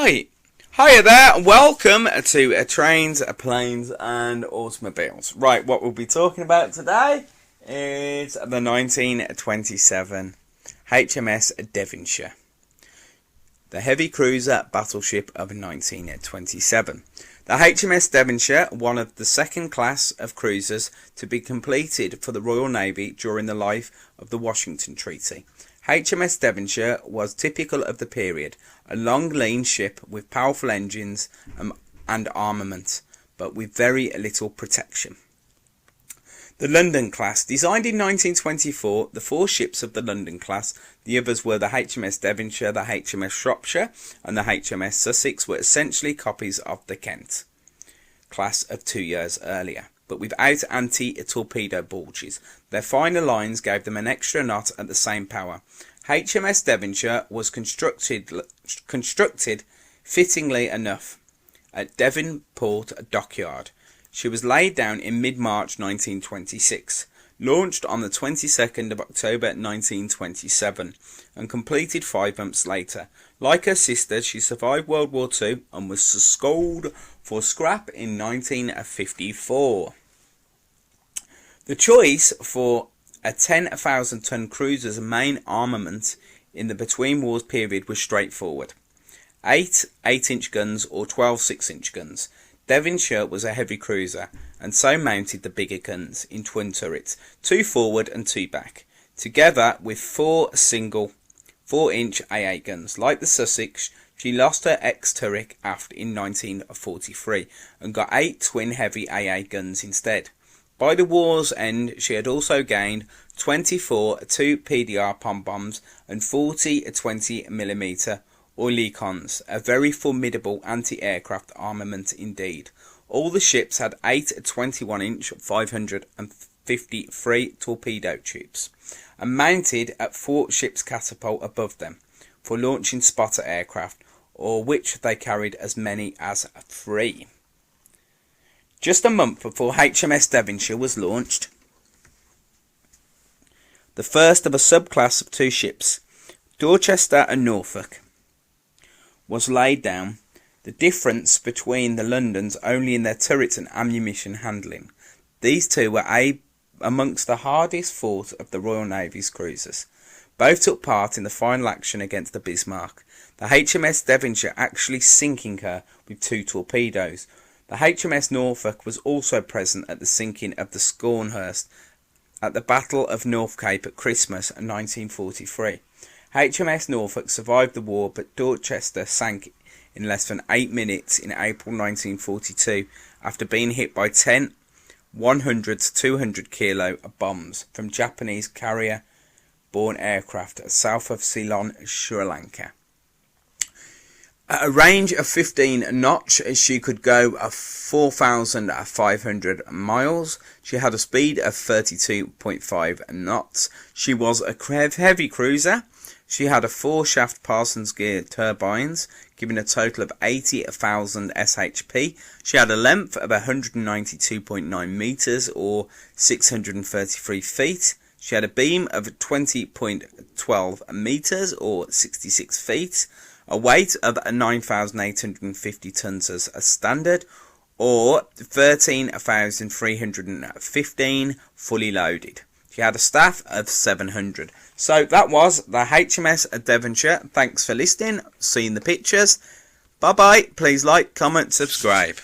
Right, hiya there, welcome to Trains, Planes and Automobiles. Right, what we'll be talking about today is the 1927 HMS Devonshire, the heavy cruiser battleship of 1927. The HMS Devonshire, one of the second class of cruisers to be completed for the Royal Navy during the life of the Washington Treaty. HMS Devonshire was typical of the period, a long lean ship with powerful engines and armament, but with very little protection. The London class. Designed in 1924, the four ships of the London class, the others were the HMS Devonshire, the HMS Shropshire and the HMS Sussex, were essentially copies of the Kent class of 2 years earlier, but without anti-torpedo bulges. Their finer lines gave them an extra knot at the same power. HMS Devonshire was constructed fittingly enough at Devonport Dockyard. She was laid down in mid-March 1926, launched on the 22nd of October 1927, and completed 5 months later. Like her sister, she survived World War II and was sold for scrap in 1954. The choice for a 10,000-ton cruiser's main armament in the between wars period was straightforward: 8 8-inch guns or 12 6-inch guns. Devonshire was a heavy cruiser, and so mounted the bigger guns in twin turrets, 2 forward and 2 back, together with 4 single 4-inch AA guns. Like the Sussex, she lost her ex-turret aft in 1943 and got 8 twin heavy AA guns instead. By the war's end, she had also gained 24 2 PDR pom-bombs and 40 20mm oerlikons, a very formidable anti-aircraft armament indeed. All the ships had 8 21-inch 553 torpedo tubes, and mounted at Fort Ship's catapult above them for launching spotter aircraft, or which they carried as many as 3. Just a month before HMS Devonshire was launched, the first of a subclass of 2 ships, Dorchester and Norfolk, was laid down. The difference between the Londons only in their turrets and ammunition handling. These two were amongst the hardest fought of the Royal Navy's cruisers. Both took part in the final action against the Bismarck, the HMS Devonshire actually sinking her with 2 torpedoes. The HMS Norfolk was also present at the sinking of the Scharnhorst at the Battle of North Cape at Christmas 1943. HMS Norfolk survived the war, but Dorchester sank in less than 8 minutes in April 1942 after being hit by 10 100 to 200 kilo bombs from Japanese carrier-borne aircraft south of Ceylon, Sri Lanka. At a range of 15 knots, she could go 4,500 miles. She had a speed of 32.5 knots. She was a heavy cruiser. She had a 4-shaft Parsons gear turbines, giving a total of 80,000 shp. She had a length of 192.9 meters or 633 feet. She had a beam of 20.12 meters or 66 feet. A weight of 9,850 tons as a standard, or 13,315 fully loaded. She had a staff of 700. So that was the HMS Devonshire. Thanks for listening, seeing the pictures. Bye bye. Please like, comment, subscribe.